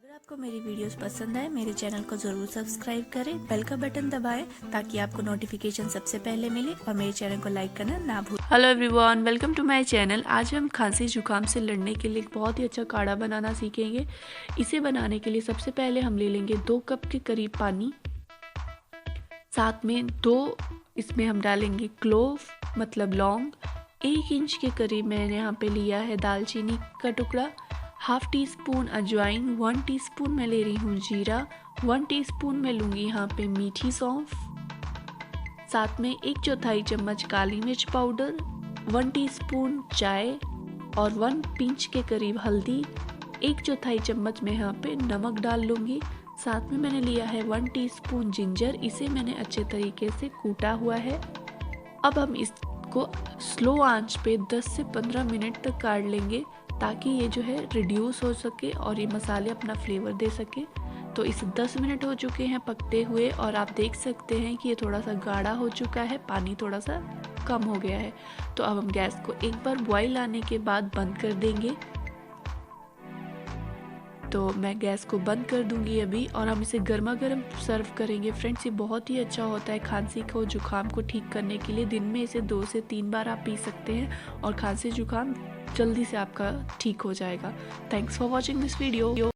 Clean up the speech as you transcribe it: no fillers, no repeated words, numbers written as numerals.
अगर आपको मेरी वीडियोस पसंद आए मेरे चैनल को ज़रूर सब्सक्राइब करें, बेल का बटन दबाएं ताकि आपको नोटिफिकेशन सबसे पहले मिले और मेरे चैनल को लाइक करना ना भूलें। Hello everyone, welcome to my channel. आज हम खांसी जुकाम से लड़ने के लिए एक बहुत ही अच्छा काढ़ा बनाना सीखेंगे। इसे बनाने के लिए सबसे पहले हम ले लेंगे 2 कप के करीब पानी, साथ में 2 इसमें हम डालेंगे क्लोव मतलब लौंग, 1 इंच के करीब मैंने यहाँ पे लिया है दालचीनी का टुकड़ा, हाफ टी स्पून अजवाइन, 1 टीस्पून मैं ले रही हूँ जीरा, 1 टीस्पून मैं लूँगी यहाँ पे मीठी सौंफ, साथ में 1/4 चम्मच काली मिर्च पाउडर, 1 टीस्पून चाय और 1 पिंच के करीब हल्दी, 1/4 चम्मच मैं यहाँ पे नमक डाल लूँगी। साथ में मैंने लिया है 1 टीस्पून जिंजर, इसे मैंने अच्छे तरीके से कूटा हुआ है। अब हम इसको स्लो आंच पे 10 से 15 मिनट तक काढ़ लेंगे ताकि ये जो है रिड्यूस हो सके और ये मसाले अपना फ्लेवर दे सके। तो इसे 10 मिनट हो चुके हैं पकते हुए और आप देख सकते हैं कि ये थोड़ा सा गाढ़ा हो चुका है, पानी थोड़ा सा कम हो गया है। तो अब हम गैस को एक बार बॉईल आने के बाद बंद कर देंगे। तो मैं गैस को बंद कर दूंगी अभी और हम इसे गर्मा गर्म सर्व करेंगे। फ्रेंड्स, ये बहुत ही अच्छा होता है खांसी को जुकाम को ठीक करने के लिए। दिन में इसे 2 से 3 बार आप पी सकते हैं और खांसी जुकाम जल्दी से आपका ठीक हो जाएगा। Thanks for watching this video.